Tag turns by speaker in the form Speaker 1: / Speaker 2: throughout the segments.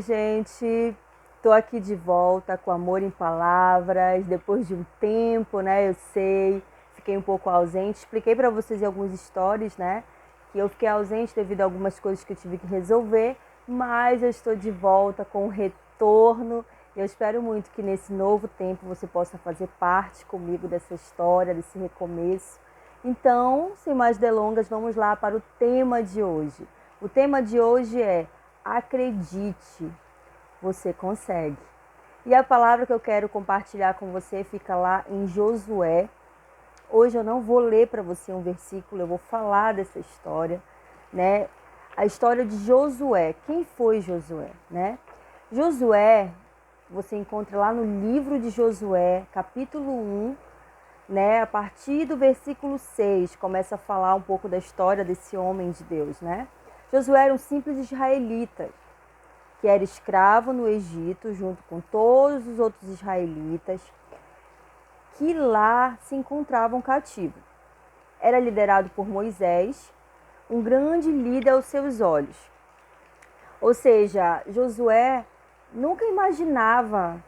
Speaker 1: gente. Tô aqui de volta com Amor em Palavras, depois de um tempo, né? Eu sei, fiquei um pouco ausente. Expliquei para vocês em alguns stories, né? Que eu fiquei ausente devido a algumas coisas que eu tive que resolver, mas eu estou de volta com o retorno. Eu espero muito que nesse novo tempo você possa fazer parte comigo dessa história, desse recomeço. Então, sem mais delongas, vamos lá para o tema de hoje. O tema de hoje é: acredite, você consegue. E a palavra que eu quero compartilhar com você fica lá em Josué. Hoje eu não vou ler para você um versículo, eu vou falar dessa história, né? A história de Josué. Quem foi Josué, né? Josué, você encontra lá no livro de Josué, capítulo 1, né? A partir do versículo 6, começa a falar um pouco da história desse homem de Deus, né? Josué era um simples israelita, que era escravo no Egito, junto com todos os outros israelitas, que lá se encontravam cativos. Era liderado por Moisés, um grande líder aos seus olhos. Ou seja, Josué nunca imaginava,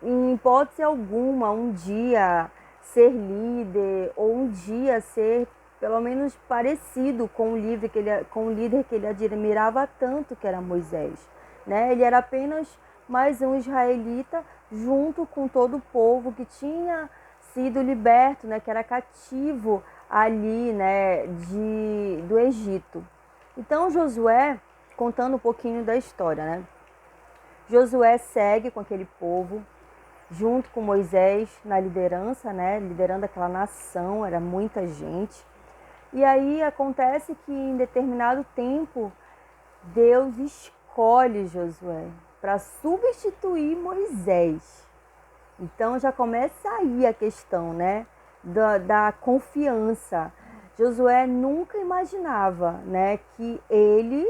Speaker 1: em hipótese alguma, um dia ser líder ou um dia ser pelo menos parecido com o líder que ele admirava tanto, que era Moisés, né? Ele era apenas mais um israelita junto com todo o povo que tinha sido liberto, né? Que era cativo ali, né? Do Egito. Então Josué, contando um pouquinho da história, né? Josué segue com aquele povo, junto com Moisés na liderança, né? Liderando aquela nação, era muita gente. E aí acontece que em determinado tempo, Deus escolhe Josué para substituir Moisés. Então já começa aí a questão, né? Da confiança. Josué nunca imaginava, né, que ele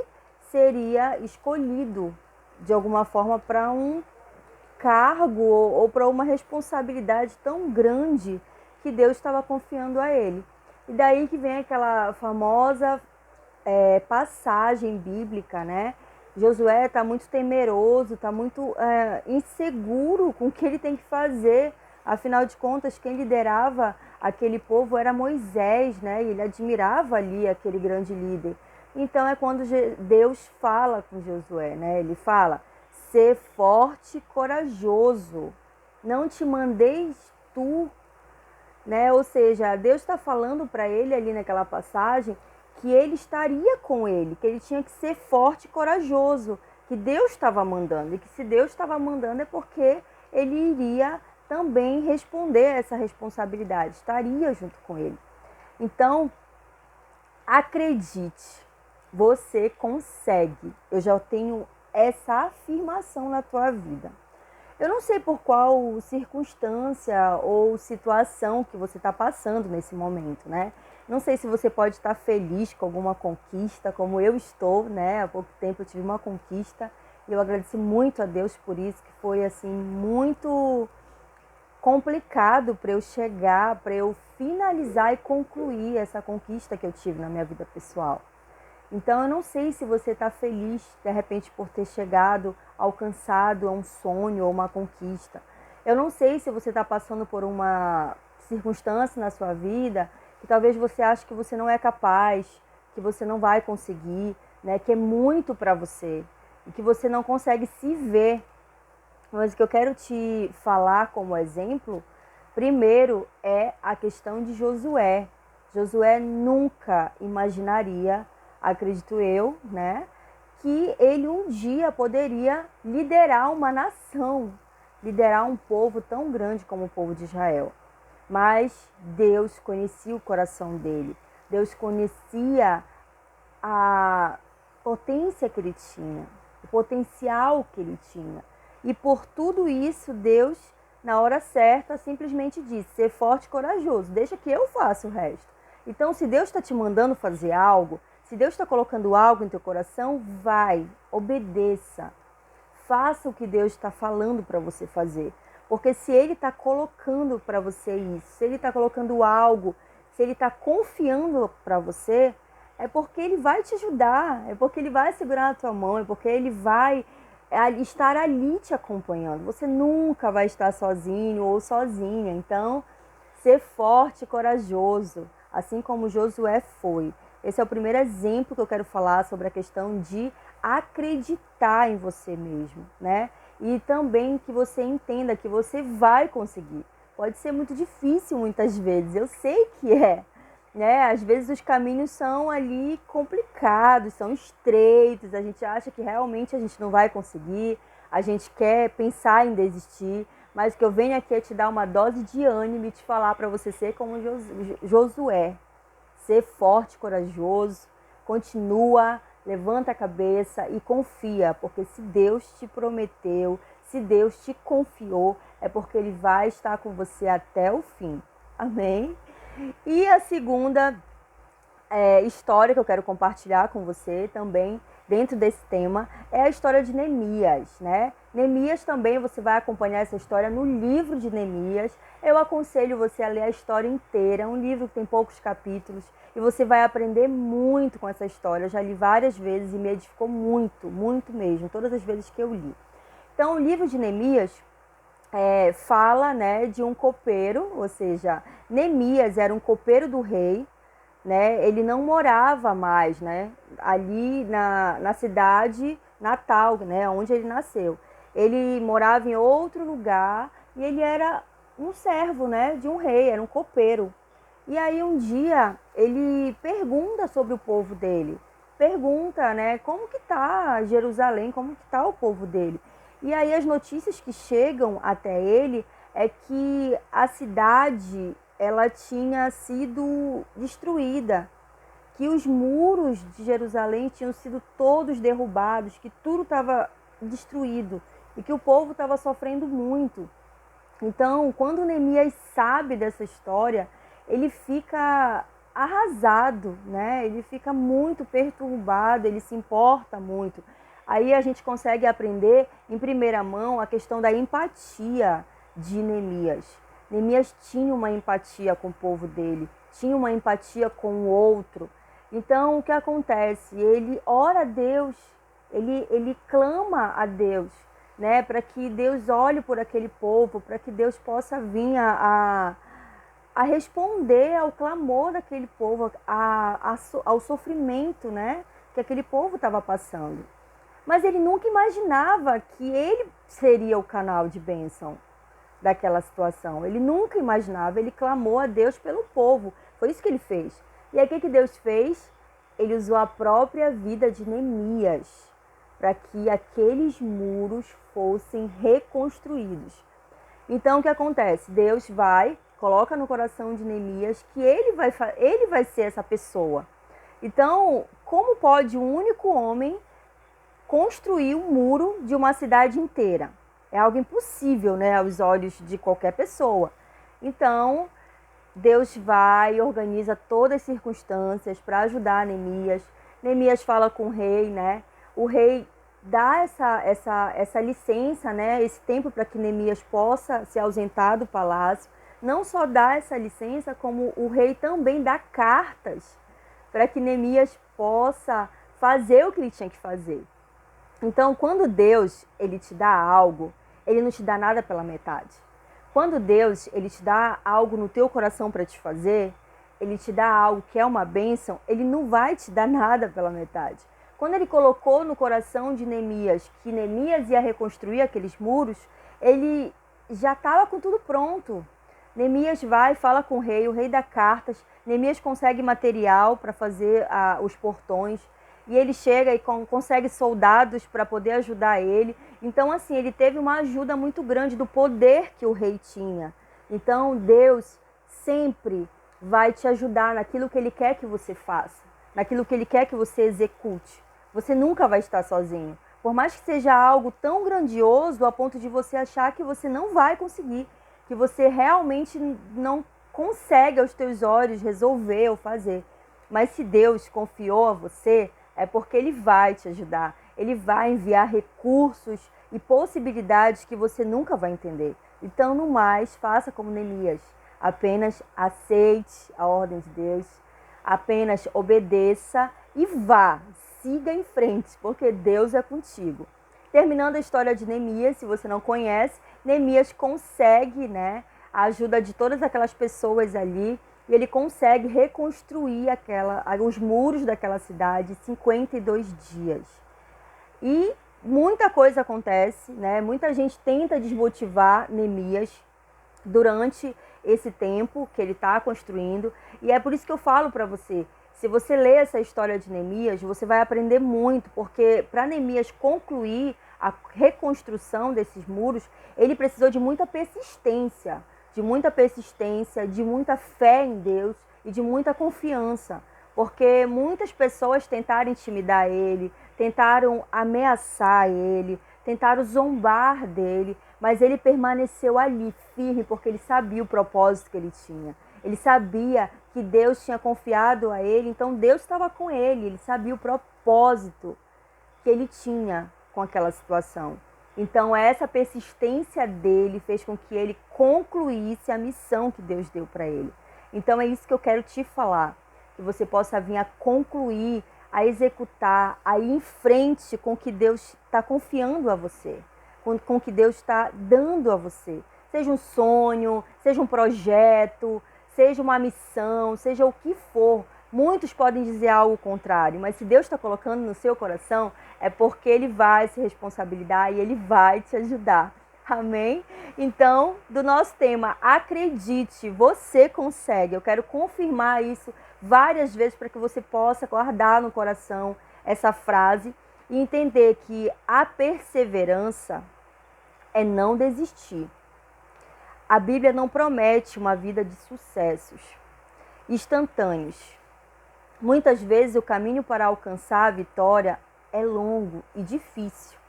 Speaker 1: seria escolhido de alguma forma para um cargo ou para uma responsabilidade tão grande que Deus estava confiando a ele. E daí que vem aquela famosa passagem bíblica, né? Josué está muito temeroso, está muito inseguro com o que ele tem que fazer. Afinal de contas, quem liderava aquele povo era Moisés, né? E ele admirava ali aquele grande líder. Então é quando Deus fala com Josué, né? Ele fala: ser forte e corajoso, não te mandeis tu, né? Ou seja, Deus está falando para ele ali naquela passagem que ele estaria com ele, que ele tinha que ser forte e corajoso, que Deus estava mandando, e que se Deus estava mandando é porque ele iria também responder a essa responsabilidade, estaria junto com ele. Então, acredite, você consegue. Eu já tenho essa afirmação na tua vida. Eu não sei por qual circunstância ou situação que você está passando nesse momento, né? Não sei se você pode estar feliz com alguma conquista, como eu estou, né? Há pouco tempo eu tive uma conquista e eu agradeci muito a Deus por isso, que foi assim muito complicado para eu chegar, para eu finalizar e concluir essa conquista que eu tive na minha vida pessoal. Então eu não sei se você está feliz, de repente, por ter chegado, alcançado a um sonho ou uma conquista. Eu não sei se você está passando por uma circunstância na sua vida que talvez você ache que você não é capaz, que você não vai conseguir, né? Que é muito para você e que você não consegue se ver. Mas o que eu quero te falar como exemplo, primeiro é a questão de Josué. Josué nunca imaginaria, acredito eu, né, que ele um dia poderia liderar uma nação, liderar um povo tão grande como o povo de Israel. Mas Deus conhecia o coração dele. Deus conhecia a potência que ele tinha, o potencial que ele tinha. E por tudo isso, Deus, na hora certa, simplesmente disse: ser forte e corajoso, deixa que eu faça o resto. Então, se Deus está te mandando fazer algo, se Deus está colocando algo em teu coração, vai, obedeça. Faça o que Deus está falando para você fazer. Porque se Ele está colocando para você isso, se Ele está colocando algo, se Ele está confiando para você, é porque Ele vai te ajudar, é porque Ele vai segurar na tua mão, é porque Ele vai estar ali te acompanhando. Você nunca vai estar sozinho ou sozinha. Então, ser forte e corajoso, assim como Josué foi. Esse é o primeiro exemplo que eu quero falar sobre a questão de acreditar em você mesmo, né? E também que você entenda que você vai conseguir. Pode ser muito difícil muitas vezes, eu sei que é, né? Às vezes os caminhos são ali complicados, são estreitos, a gente acha que realmente a gente não vai conseguir, a gente quer pensar em desistir, mas o que eu venho aqui é te dar uma dose de ânimo e te falar para você ser como Josué, ser forte, corajoso, continua, levanta a cabeça e confia, porque se Deus te prometeu, se Deus te confiou, é porque Ele vai estar com você até o fim. Amém? E a segunda história que eu quero compartilhar com você também, dentro desse tema, é a história de Neemias, né? Neemias também, você vai acompanhar essa história no livro de Neemias. Eu aconselho você a ler a história inteira, é um livro que tem poucos capítulos, e você vai aprender muito com essa história. Eu já li várias vezes e me edificou muito, muito mesmo, todas as vezes que eu li. Então, o livro de Neemias fala, né, de um copeiro, ou seja, Neemias era um copeiro do rei, né? Ele não morava mais, né, ali na cidade natal, né, onde ele nasceu. Ele morava em outro lugar e ele era um servo, né, de um rei, era um copeiro. E aí um dia ele pergunta sobre o povo dele, pergunta, né, como que tá Jerusalém, como que tá o povo dele. E aí as notícias que chegam até ele é que a cidade ela tinha sido destruída, que os muros de Jerusalém tinham sido todos derrubados, que tudo estava destruído e que o povo estava sofrendo muito. Então, quando Neemias sabe dessa história, ele fica arrasado, né? Ele fica muito perturbado, ele se importa muito. Aí a gente consegue aprender em primeira mão a questão da empatia de Neemias. Neemias tinha uma empatia com o povo dele, tinha uma empatia com o outro. Então, o que acontece? Ele ora a Deus, ele clama a Deus, né, para que Deus olhe por aquele povo, para que Deus possa vir a responder ao clamor daquele povo, ao sofrimento, né, que aquele povo estava passando. Mas ele nunca imaginava que ele seria o canal de bênção daquela situação. Ele nunca imaginava, ele clamou a Deus pelo povo. Foi isso que ele fez. E aí o que Deus fez? Ele usou a própria vida de Neemias para que aqueles muros fossem reconstruídos. Então o que acontece? Deus coloca no coração de Neemias que ele vai ser essa pessoa. Então, como pode um único homem construir um muro de uma cidade inteira? É algo impossível, né, aos olhos de qualquer pessoa. Então, Deus vai e organiza todas as circunstâncias para ajudar Neemias. Neemias fala com o rei, né? O rei dá essa licença, né? Esse tempo para que Neemias possa se ausentar do palácio. Não só dá essa licença, como o rei também dá cartas para que Neemias possa fazer o que ele tinha que fazer. Então, quando Deus ele te dá algo, ele não te dá nada pela metade. Quando Deus ele te dá algo no teu coração para te fazer, ele te dá algo que é uma bênção, ele não vai te dar nada pela metade. Quando ele colocou no coração de Neemias que Neemias ia reconstruir aqueles muros, ele já estava com tudo pronto. Neemias vai, fala com o rei dá cartas, Neemias consegue material para fazer os portões, e ele chega e consegue soldados para poder ajudar ele. Então, assim, ele teve uma ajuda muito grande do poder que o rei tinha. Então, Deus sempre vai te ajudar naquilo que ele quer que você faça, naquilo que ele quer que você execute. Você nunca vai estar sozinho. Por mais que seja algo tão grandioso a ponto de você achar que você não vai conseguir, que você realmente não consegue aos teus olhos resolver ou fazer. Mas se Deus confiou a você, é porque Ele vai te ajudar. Ele vai enviar recursos e possibilidades que você nunca vai entender. Então, no mais, faça como Neemias. Apenas aceite a ordem de Deus, apenas obedeça e vá, siga em frente, porque Deus é contigo. Terminando a história de Neemias, se você não conhece, Neemias consegue, né, a ajuda de todas aquelas pessoas ali, e ele consegue reconstruir os muros daquela cidade em 52 dias. E muita coisa acontece, né? Muita gente tenta desmotivar Neemias durante esse tempo que ele está construindo. E é por isso que eu falo para você, se você ler essa história de Neemias, você vai aprender muito, porque para Neemias concluir a reconstrução desses muros, ele precisou de muita fé em Deus e de muita confiança, porque muitas pessoas tentaram intimidar ele, tentaram ameaçar ele, tentaram zombar dele, mas ele permaneceu ali firme, porque ele sabia o propósito que ele tinha. Ele sabia que Deus tinha confiado a ele, então Deus estava com ele, ele sabia o propósito que ele tinha com aquela situação. Então essa persistência dele fez com que ele concluísse a missão que Deus deu para ele. Então é isso que eu quero te falar, que você possa vir a concluir, a executar, a ir em frente com o que Deus está confiando a você, com o que Deus está dando a você. Seja um sonho, seja um projeto, seja uma missão, seja o que for. Muitos podem dizer algo contrário, mas se Deus está colocando no seu coração, é porque Ele vai se responsabilizar e Ele vai te ajudar. Amém? Então, do nosso tema, acredite, você consegue. Eu quero confirmar isso várias vezes para que você possa guardar no coração essa frase e entender que a perseverança é não desistir. A Bíblia não promete uma vida de sucessos instantâneos. Muitas vezes o caminho para alcançar a vitória é longo e difícil,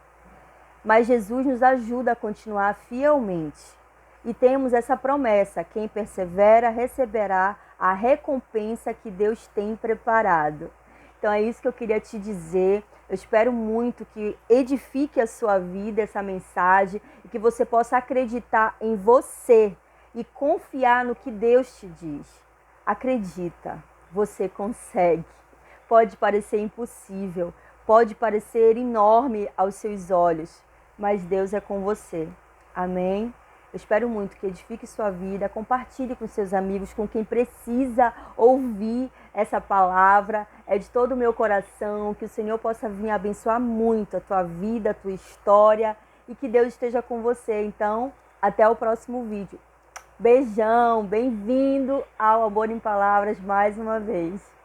Speaker 1: mas Jesus nos ajuda a continuar fielmente. E temos essa promessa: quem persevera receberá a recompensa que Deus tem preparado. Então é isso que eu queria te dizer. Eu espero muito que edifique a sua vida essa mensagem e que você possa acreditar em você e confiar no que Deus te diz. Acredita, você consegue. Pode parecer impossível, pode parecer enorme aos seus olhos, mas Deus é com você. Amém? Eu espero muito que edifique sua vida, compartilhe com seus amigos, com quem precisa ouvir essa palavra. É de todo o meu coração, que o Senhor possa vir abençoar muito a tua vida, a tua história e que Deus esteja com você. Então, até o próximo vídeo. Beijão, bem-vindo ao Amor em Palavras mais uma vez.